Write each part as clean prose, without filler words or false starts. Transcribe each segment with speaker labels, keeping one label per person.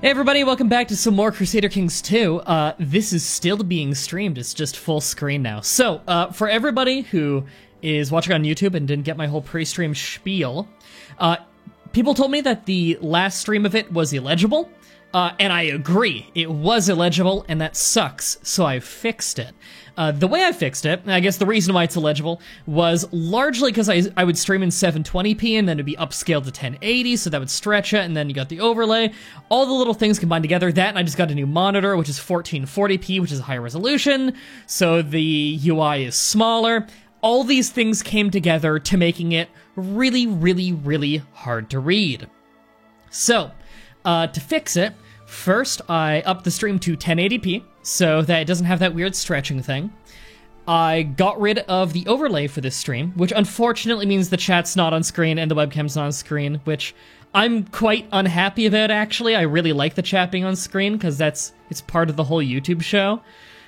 Speaker 1: Hey everybody, welcome back to some more Crusader Kings 2. This is still being streamed, it's just full screen now. So, for everybody who is watching on YouTube and didn't get my whole pre-stream spiel, people told me that the last stream of it was illegible, and I agree, it was illegible, and that sucks, so I fixed it. The way I fixed it, and I guess the reason why it's illegible, was largely because I would stream in 720p and then it'd be upscaled to 1080, so that would stretch it, and then you got the overlay. All the little things combined together, that and I just got a new monitor, which is 1440p, which is a higher resolution, so the UI is smaller. All these things came together to making it really, really, really hard to read. So, to fix it, first I upped the stream to 1080p, so that it doesn't have that weird stretching thing. I got rid of the overlay for this stream, which unfortunately means the chat's not on screen and the webcam's not on screen, which I'm quite unhappy about, actually. I really like the chat being on screen, because it's part of the whole YouTube show.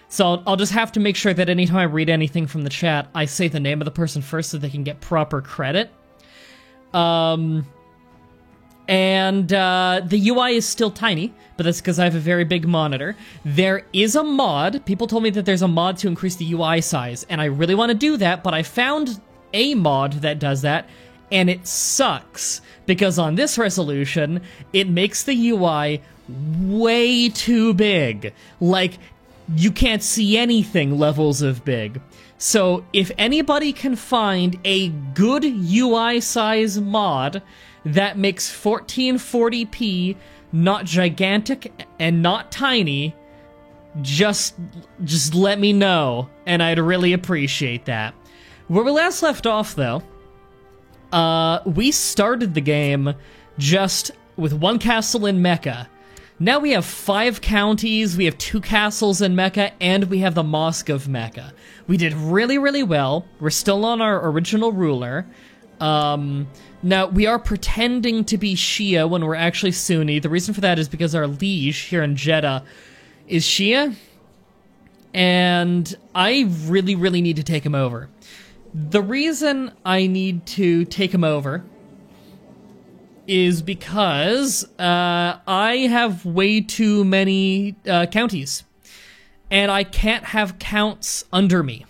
Speaker 1: So I'll just have to make sure that anytime I read anything from the chat, I say the name of the person first so they can get proper credit. And the UI is still tiny, but that's because I have a very big monitor. There is a mod. People told me that there's a mod to increase the UI size, and I really want to do that, but I found a mod that does that, and it sucks, because on this resolution, it makes the UI way too big. Like, you can't see anything levels of big. So, if anybody can find a good UI size mod that makes 1440p not gigantic and not tiny, just let me know, and I'd really appreciate that. Where we last left off, though, we started the game just with one castle in Mecca. Now we have 5 counties, we have 2 castles in Mecca, and we have the Mosque of Mecca. We did really, really well. We're still on our original ruler. Now, we are pretending to be Shia when we're actually Sunni. The reason for that is because our liege here in Jeddah is Shia, and I really, really need to take him over. The reason I need to take him over is because I have way too many counties, and I can't have counts under me.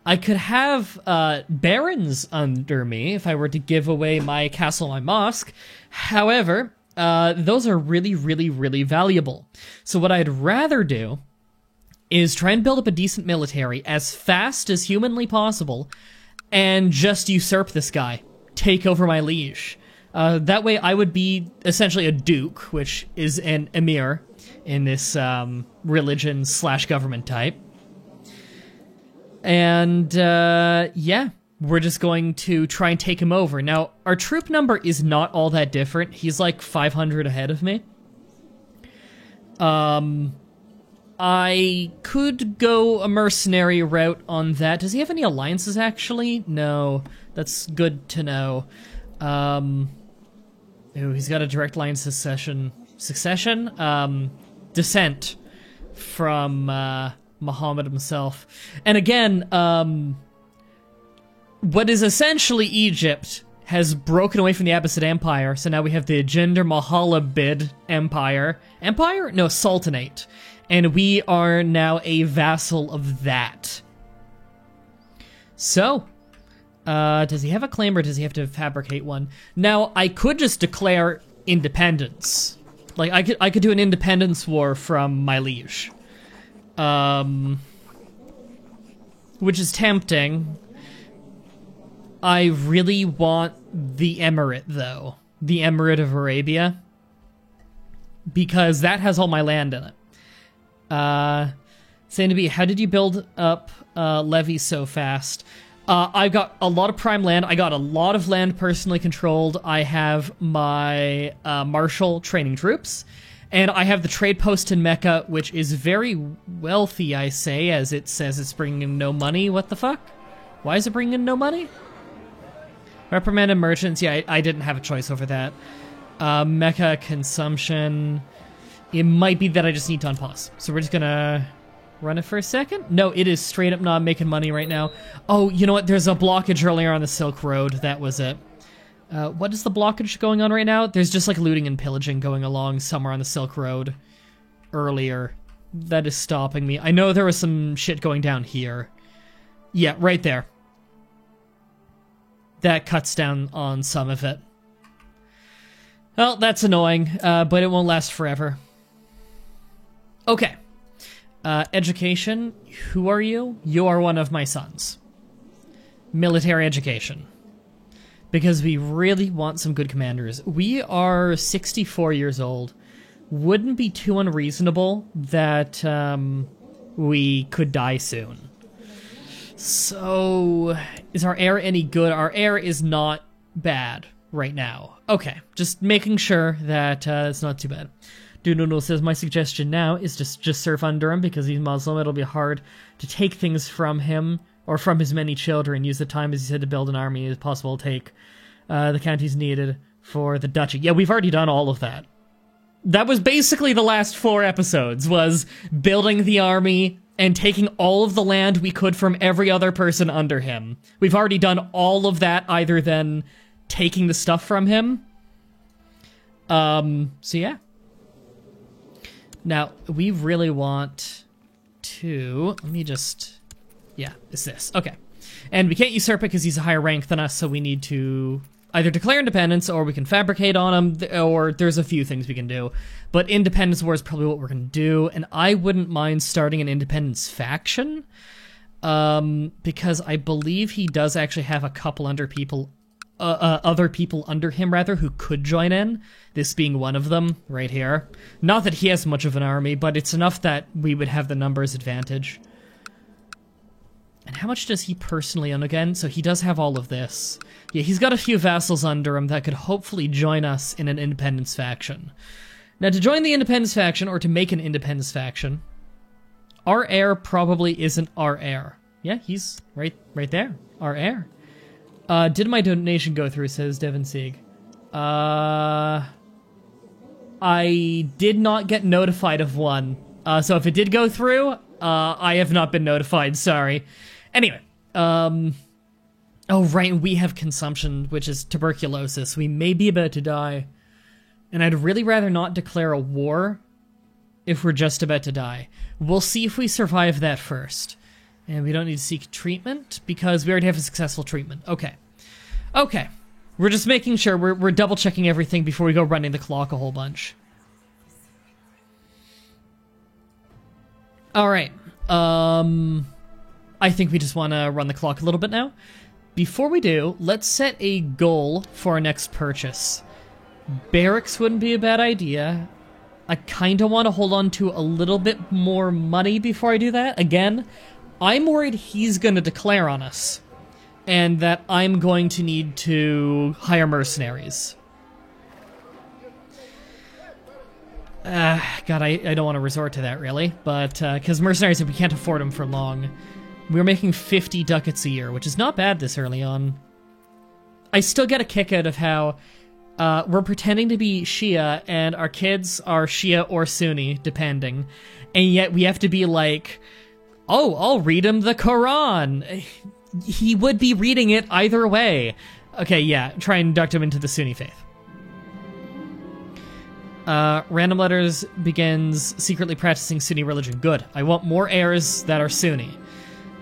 Speaker 1: I could have barons under me if I were to give away my castle, my mosque. However, those are really, really, really valuable. So what I'd rather do is try and build up a decent military as fast as humanly possible and just usurp this guy. Take over my liege. That way I would be essentially a duke, which is an emir in this religion/government type. And, yeah, we're just going to try and take him over. Now, our troop number is not all that different. He's like 500 ahead of me. I could go a mercenary route on that. Does he have any alliances, actually? No. That's good to know. Ooh, he's got a direct line succession. Descent from, Muhammad himself. And again, what is essentially Egypt has broken away from the Abbasid Empire, so now we have the Jinder Mohammed Empire. Empire? No, Sultanate. And we are now a vassal of that. So, does he have a claim or does he have to fabricate one? Now, I could just declare independence. Like, I could do an independence war from my liege. Which is tempting. I really want the Emirate, though. The Emirate of Arabia. Because that has all my land in it. Sandy, how did you build up, levies so fast? I got a lot of prime land. I got a lot of land personally controlled. I have my, martial training troops. And I have the trade post in Mecca, which is very wealthy, I say, as it says it's bringing in no money. What the fuck? Why is it bringing in no money? Reprimanded merchants. Yeah, I didn't have a choice over that. Mecca consumption. It might be that I just need to unpause. So we're just gonna run it for a second. No, it is straight up not making money right now. Oh, you know what? There's a blockage earlier on the Silk Road. That was it. What is the blockage going on right now? There's just like looting and pillaging going along somewhere on the Silk Road earlier. That is stopping me. I know there was some shit going down here. Yeah, right there. That cuts down on some of it. Well, that's annoying, but it won't last forever. Okay. Education. Who are you? You are one of my sons. Military education. Because we really want some good commanders. We are 64 years old. Wouldn't be too unreasonable that we could die soon. So, is our heir any good? Our heir is not bad right now. Okay, just making sure that it's not too bad. Dunoodle says, my suggestion now is just serve under him because he's Muslim. It'll be hard to take things from him or from his many children. Use the time, as he said, to build an army as possible. Take the counties needed for the duchy. Yeah, we've already done all of that. That was basically the last 4 episodes, was building the army and taking all of the land we could from every other person under him. We've already done all of that, other than taking the stuff from him. So yeah. Now, we really want to... Let me just... Yeah, it's this. Okay. And we can't usurp it because he's a higher rank than us, so we need to either declare independence, or we can fabricate on him, or there's a few things we can do. But Independence War is probably what we're going to do, and I wouldn't mind starting an Independence faction, because I believe he does actually have a couple other people under him, rather, who could join in, this being one of them, right here. Not that he has much of an army, but it's enough that we would have the numbers advantage. And how much does he personally own again? So he does have all of this. Yeah, he's got a few vassals under him that could hopefully join us in an independence faction. Now, to join the independence faction, or to make an independence faction, our heir probably isn't our heir. Yeah, he's right there. Our heir. Did my donation go through, says Devin Sieg. I did not get notified of one. So if it did go through, I have not been notified, sorry. Anyway, oh right, we have consumption, which is tuberculosis. We may be about to die. And I'd really rather not declare a war if we're just about to die. We'll see if we survive that first. And we don't need to seek treatment, because we already have a successful treatment. Okay. Okay. We're just making sure, we're double-checking everything before we go running the clock a whole bunch. Alright. I think we just want to run the clock a little bit now. Before we do, let's set a goal for our next purchase. Barracks wouldn't be a bad idea. I kind of want to hold on to a little bit more money before I do that. Again, I'm worried he's going to declare on us, and that I'm going to need to hire mercenaries. God, I don't want to resort to that, really, but, because mercenaries, we can't afford them for long. We're making 50 ducats a year, which is not bad this early on. I still get a kick out of how we're pretending to be Shia, and our kids are Shia or Sunni, depending, and yet we have to be like, oh, I'll read him the Quran. He would be reading it either way. Okay, yeah, try and induct him into the Sunni faith. Random Letters begins secretly practicing Sunni religion. Good. I want more heirs that are Sunni.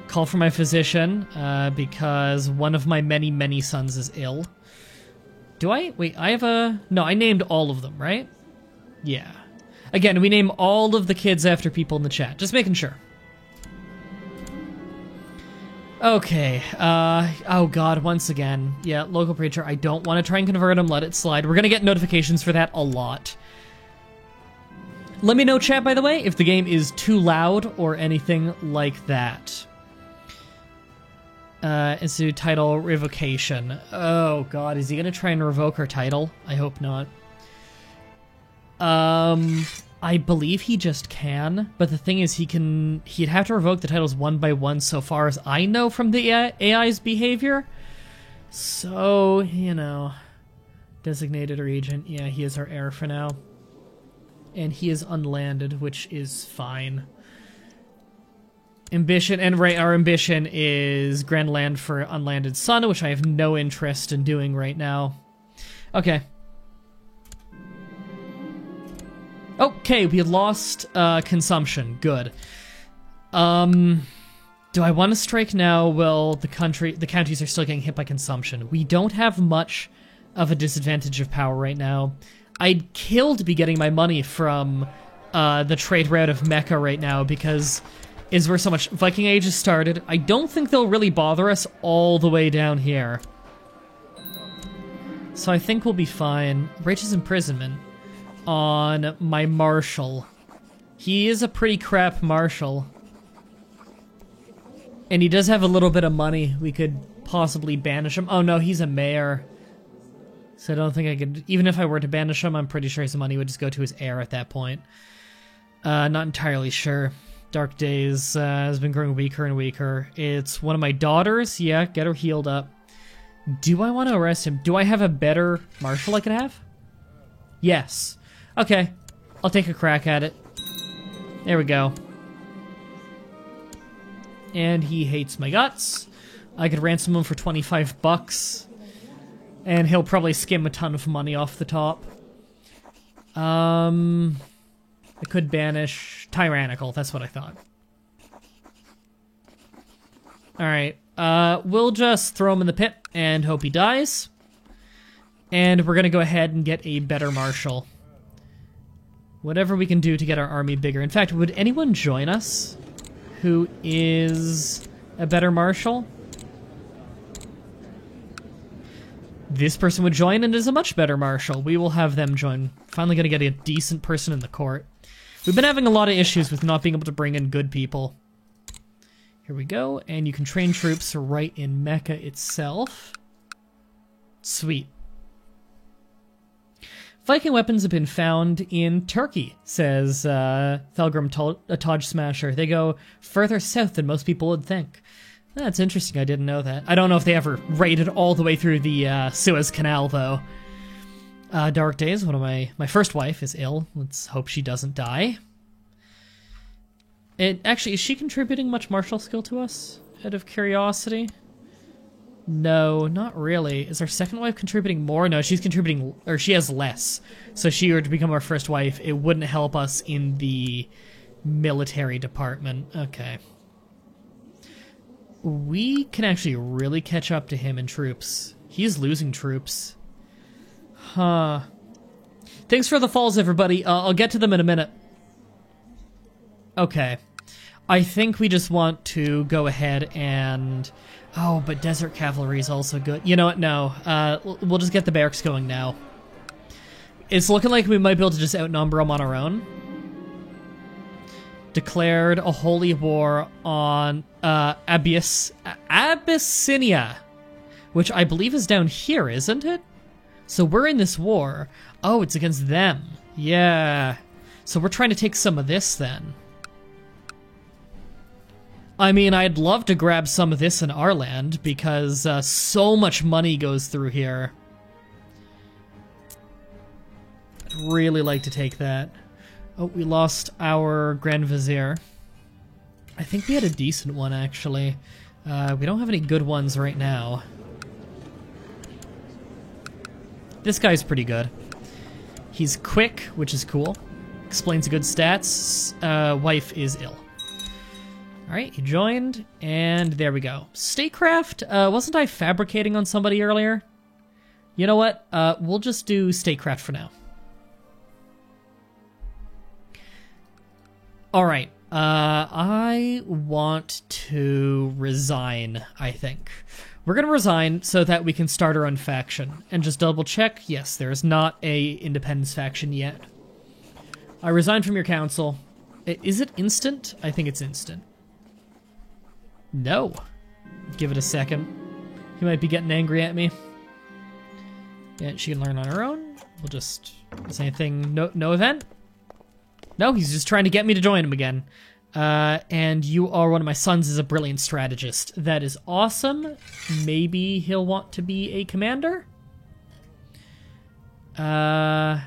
Speaker 1: Call for my physician, because one of my many, many sons is ill. Do I? Wait, I have a... No, I named all of them, right? Yeah. Again, we name all of the kids after people in the chat. Just making sure. Okay, oh god, once again. Yeah, local preacher, I don't want to try and convert him, let it slide. We're gonna get notifications for that a lot. Let me know, chat, by the way, if the game is too loud or anything like that. Institute title revocation. Oh god, is he gonna try and revoke our title? I hope not. I believe he just can, but the thing is he'd have to revoke the titles one by one so far as I know from the AI's behavior. So, you know, designated regent, yeah, he is our heir for now. And he is unlanded, which is fine. Ambition, and right, our ambition is Grand Land for Unlanded Son, which I have no interest in doing right now. Okay. Okay, we lost consumption. Good. Do I want to strike now? Well, the counties are still getting hit by consumption. We don't have much of a disadvantage of power right now. I'd kill to be getting my money from the trade route of Mecca right now because is where so much Viking Age has started. I don't think they'll really bother us all the way down here. So I think we'll be fine. Righteous imprisonment on my marshal. He is a pretty crap marshal. And he does have a little bit of money. We could possibly banish him. Oh no, he's a mayor. So I don't think I could... Even if I were to banish him, I'm pretty sure his money would just go to his heir at that point. Not entirely sure. Dark Days has been growing weaker and weaker. It's one of my daughters. Yeah, get her healed up. Do I want to arrest him? Do I have a better marshal I could have? Yes. Okay. I'll take a crack at it. There we go. And he hates my guts. I could ransom him for 25 bucks. And he'll probably skim a ton of money off the top. I could banish Tyrannical. That's what I thought. Alright. We'll just throw him in the pit and hope he dies. And we're gonna go ahead and get a better marshal. Whatever we can do to get our army bigger. In fact, would anyone join us who is a better marshal? This person would join and is a much better marshal. We will have them join. Finally gonna get a decent person in the court. We've been having a lot of issues with not being able to bring in good people. Here we go, and you can train troops right in Mecca itself. Sweet. Viking weapons have been found in Turkey, says Thelgrim Taj Smasher. They go further south than most people would think. That's interesting, I didn't know that. I don't know if they ever raided all the way through the Suez Canal, though. Dark Days, one of my first wife is ill. Let's hope she doesn't die. Actually, is she contributing much martial skill to us? Out of curiosity? No, not really. Is our second wife contributing more? No, she's contributing, or she has less. So if she were to become our first wife, it wouldn't help us in the military department. Okay. We can actually really catch up to him in troops. He's losing troops. Huh. Thanks for the falls, everybody. I'll get to them in a minute. Okay. I think we just want to go ahead and... Oh, but Desert Cavalry is also good. You know what? No. We'll just get the barracks going now. It's looking like we might be able to just outnumber them on our own. Declared a holy war on Abyssinia, which I believe is down here, isn't it? So we're in this war. Oh, it's against them. Yeah. So we're trying to take some of this then. I mean, I'd love to grab some of this in our land because so much money goes through here. I'd really like to take that. Oh, we lost our Grand Vizier. I think we had a decent one, actually. We don't have any good ones right now. This guy's pretty good. He's quick, which is cool. Explains good stats. Wife is ill. Alright, he joined, and there we go. Statecraft? Wasn't I fabricating on somebody earlier? You know what? We'll just do statecraft for now. Alright, I want to resign, I think. We're gonna resign so that we can start our own faction. And just double check, yes, there is not a independence faction yet. I resign from your council. Is it instant? I think it's instant. No. Give it a second. He might be getting angry at me. Yeah, she can learn on her own. We'll just... Is anything... No event? No, he's just trying to get me to join him again. And you are one of my sons is a brilliant strategist. That is awesome. Maybe he'll want to be a commander? Light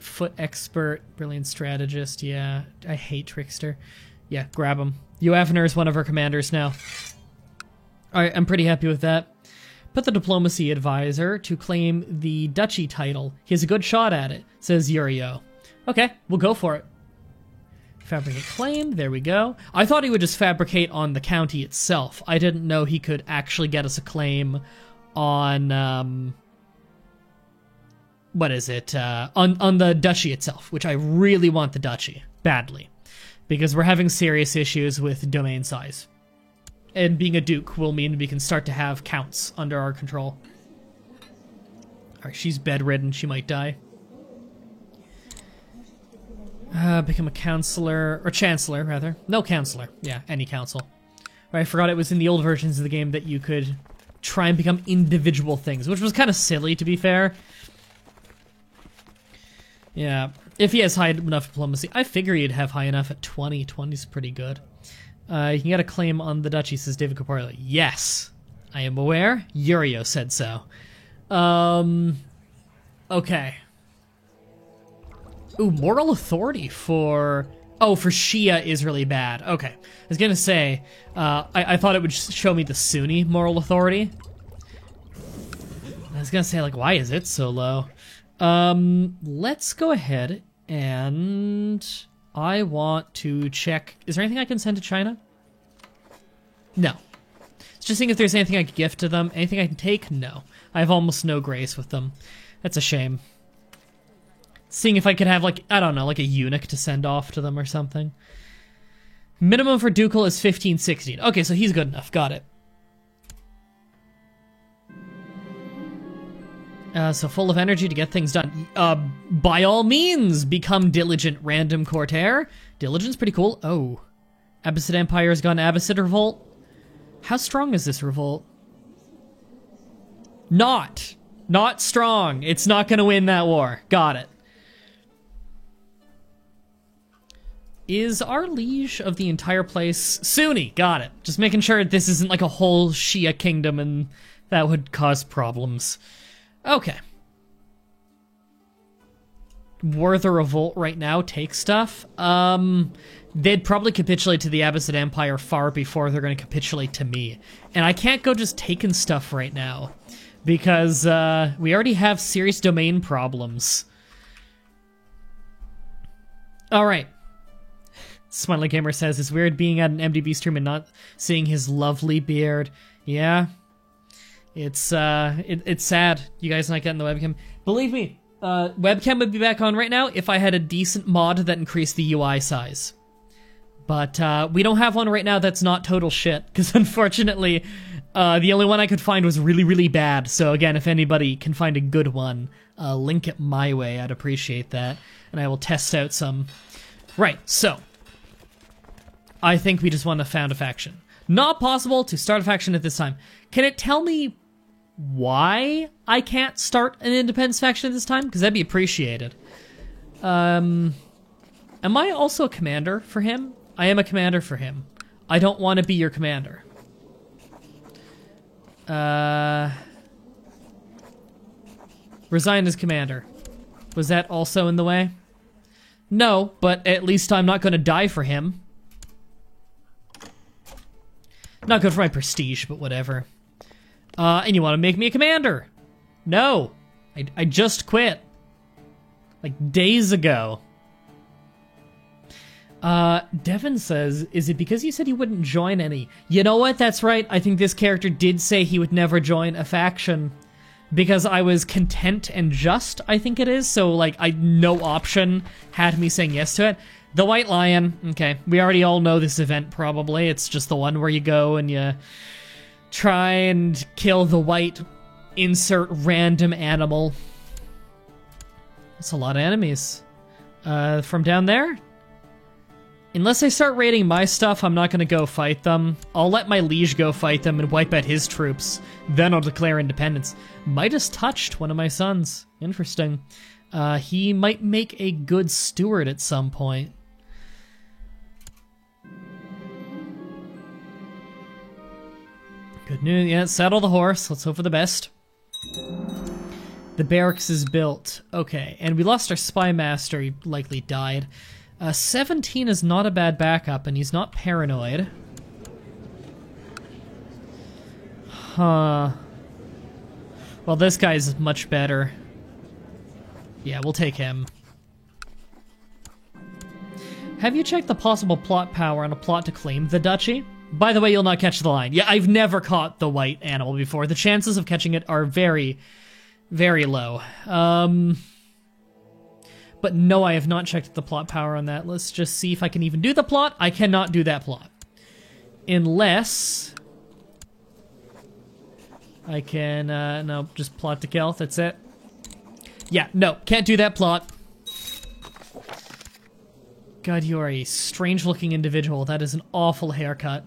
Speaker 1: foot expert, brilliant strategist, yeah. I hate trickster. Yeah, grab him. Uavner is one of our commanders now. Alright, I'm pretty happy with that. Put the diplomacy advisor to claim the duchy title. He has a good shot at it, says Yurio. Okay, we'll go for it. Fabricate claim, there we go. I thought he would just fabricate on the county itself. I didn't know he could actually get us a claim on, what is it? On the duchy itself, which I really want the duchy, badly. Because we're having serious issues with domain size. And being a duke will mean we can start to have counts under our control. Alright, she's bedridden, she might die. Become a counselor, or chancellor, rather. No, counselor. Yeah, any council. Right, I forgot it was in the old versions of the game that you could try and become individual things, which was kind of silly, to be fair. Yeah, if he has high enough diplomacy. I figure he'd have high enough at 20. 20's pretty good. You can get a claim on the duchy, says David Corporeal. Yes, I am aware. Yurio said so. Okay. Ooh, moral authority for... Oh, for Shia is really bad. Okay. I was gonna say, I thought it would show me the Sunni moral authority. I was gonna say, like, why is it so low? Let's go ahead and... I want to check... Is there anything I can send to China? No. It's just seeing if there's anything I can gift to them. Anything I can take? No. I have almost no grace with them. That's a shame. Seeing if I could have, like, I don't know, like a eunuch to send off to them or something. Minimum for ducal is 15, 16. Okay, so he's good enough. Got it. So full of energy to get things done. By all means, become diligent, random courtier. Diligent's pretty cool. Oh. Abbasid Empire has gone Abbasid revolt. How strong is this revolt? Not strong. It's not gonna win that war. Got it. Is our liege of the entire place Sunni? Got it. Just making sure this isn't like a whole Shia kingdom and that would cause problems. Okay. Were the revolt right now take stuff? They'd probably capitulate to the Abbasid Empire far before they're going to capitulate to me. And I can't go just taking stuff right now. Because, we already have serious domain problems. Alright. Smiley Gamer says, it's weird being at an MDB stream and not seeing his lovely beard. Yeah. It's sad. You guys not getting the webcam. Believe me, webcam would be back on right now if I had a decent mod that increased the UI size. But, we don't have one right now that's not total shit, because unfortunately, the only one I could find was really, really bad. So again, if anybody can find a good one, link it my way. I'd appreciate that. And I will test out some. Right, so. I think we just want to found a faction. Not possible to start a faction at this time. Can it tell me why I can't start an independence faction at this time? Because that'd be appreciated. Am I also a commander for him? I am a commander for him. I don't want to be your commander. Resign as commander. Was that also in the way? No, but at least I'm not going to die for him. Not good for my prestige, but whatever. And you want to make me a commander? No. I just quit. Like, days ago. Devin says, is it because you said you wouldn't join any? You know what? That's right. I think this character did say he would never join a faction. Because I was content and just, I think it is. So, like, no option had me saying yes to it. The White Lion. Okay, we already all know this event, probably. It's just the one where you go and you try and kill the white insert random animal. That's a lot of enemies. From down there? Unless I start raiding my stuff, I'm not going to go fight them. I'll let my liege go fight them and wipe out his troops. Then I'll declare independence. Midas touched one of my sons. Interesting. He might make a good steward at some point. Good news. Yeah, saddle the horse. Let's hope for the best. The barracks is built. Okay, and we lost our spy master. He likely died. 17 is not a bad backup, and he's not paranoid. Huh. Well, this guy's much better. Yeah, we'll take him. Have you checked the possible plot power on a plot to claim the duchy? By the way, you'll not catch the line. Yeah, I've never caught the white animal before. The chances of catching it are very, very low. But no, I have not checked the plot power on that. Let's just see if I can even do the plot. I cannot do that plot. Unless... I can, no, just plot to kill, that's it. Yeah, no, can't do that plot. God, you are a strange-looking individual. That is an awful haircut.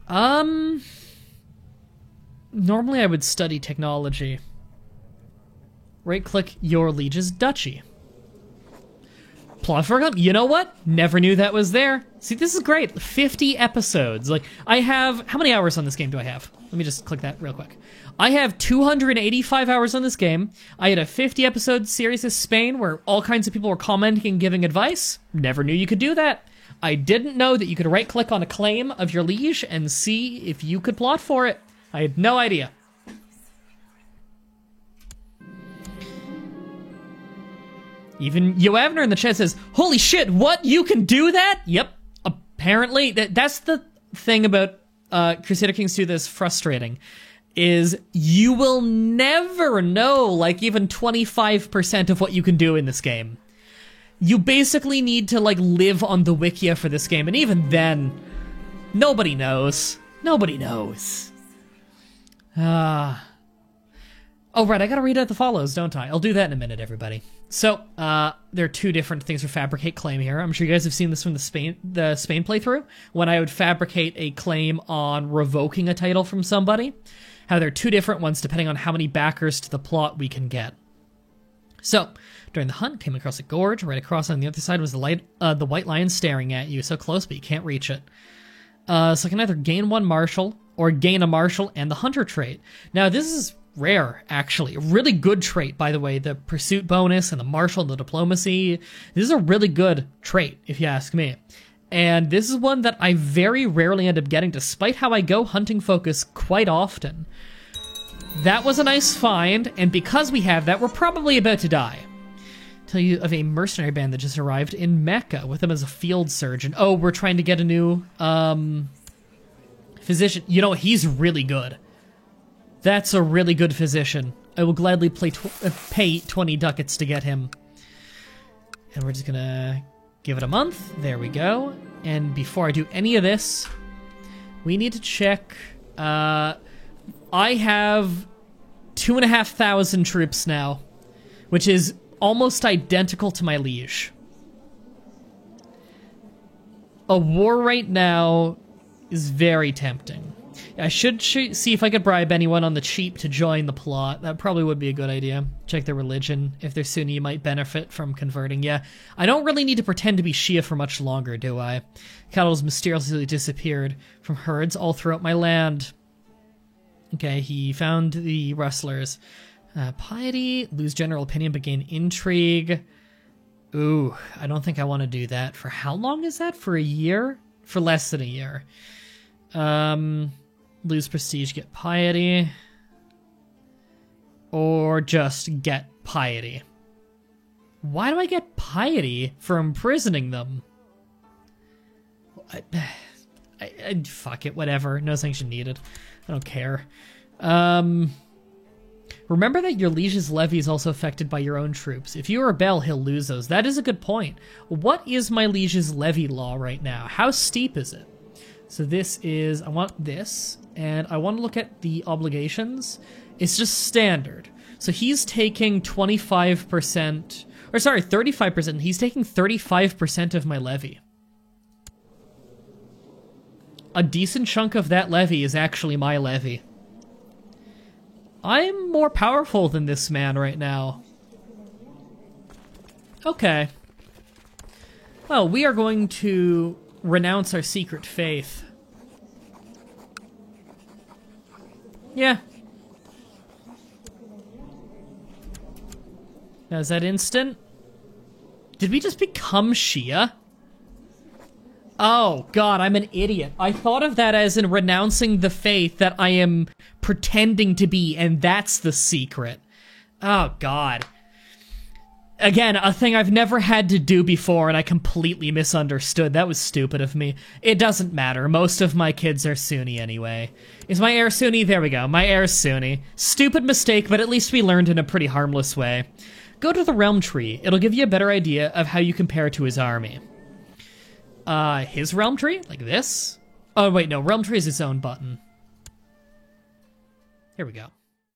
Speaker 1: Normally I would study technology. Right-click your liege's duchy. Plot for you know what? Never knew that was there. See, this is great. 50 episodes. Like, I have... How many hours on this game do I have? Let me just click that real quick. I have 285 hours on this game. I had a 50-episode series of Spain where all kinds of people were commenting and giving advice. Never knew you could do that. I didn't know that you could right-click on a claim of your liege and see if you could plot for it. I had no idea. Even Yoavner in the chat says, holy shit, what? You can do that? Yep. Apparently. That's the thing about Crusader Kings 2 that's frustrating, is you will never know, like, even 25% of what you can do in this game. You basically need to, like, live on the Wikia for this game, and even then, nobody knows. Nobody knows. Oh, right, I gotta read out the follows, don't I? I'll do that in a minute, everybody. So, there are two different things for Fabricate Claim here. I'm sure you guys have seen this from the Spain playthrough, when I would fabricate a claim on revoking a title from somebody. How there are two different ones depending on how many backers to the plot we can get. So, during the hunt, came across a gorge. Right across on the other side was the white lion staring at you, so close, but you can't reach it. So I can either gain one martial, or gain a martial and the hunter trait. Now, this is rare, actually. A really good trait, by the way. The pursuit bonus and the martial and the diplomacy. This is a really good trait, if you ask me. And this is one that I very rarely end up getting, despite how I go hunting focus quite often. That was a nice find, and because we have that, we're probably about to die. Tell you of a mercenary band that just arrived in Mecca with him as a field surgeon. Oh, we're trying to get a new, physician. You know, he's really good. That's a really good physician. I will gladly pay 20 ducats to get him. And we're just gonna give it a month. There we go. And before I do any of this, we need to check. I have 2,500 troops now, which is almost identical to my liege. A war right now is very tempting. I should see if I could bribe anyone on the cheap to join the plot. That probably would be a good idea. Check their religion. If they're Sunni, you might benefit from converting. Yeah, I don't really need to pretend to be Shia for much longer, do I? Cattle's mysteriously disappeared from herds all throughout my land. Okay, he found the rustlers. Piety, lose general opinion but gain intrigue. Ooh, I don't think I want to do that. For how long is that? For a year? For less than a year. Lose prestige, get piety. Or just get piety. Why do I get piety for imprisoning them? Fuck it, whatever. No sanction needed. I don't care. Remember that your liege's levy is also affected by your own troops. If you rebel, he'll lose those. That is a good point. What is my liege's levy law right now? How steep is it? So this is, I want this, and I want to look at the obligations. It's just standard. So he's taking 25%, or sorry, 35%. He's taking 35% of my levy. A decent chunk of that levy is actually my levy. I'm more powerful than this man right now. Okay. Well, we are going to renounce our secret faith. Yeah. Now, is that instant? Did we just become Shia? Oh, God, I'm an idiot. I thought of that as in renouncing the faith that I am pretending to be, and that's the secret. Oh, God. Again, a thing I've never had to do before, and I completely misunderstood. That was stupid of me. It doesn't matter. Most of my kids are Sunni anyway. Is my heir Sunni? There we go. My heir's Sunni. Stupid mistake, but at least we learned in a pretty harmless way. Go to the realm tree. It'll give you a better idea of how you compare to his army. His realm tree? Like this? Oh, wait, no. Realm tree is its own button. Here we go.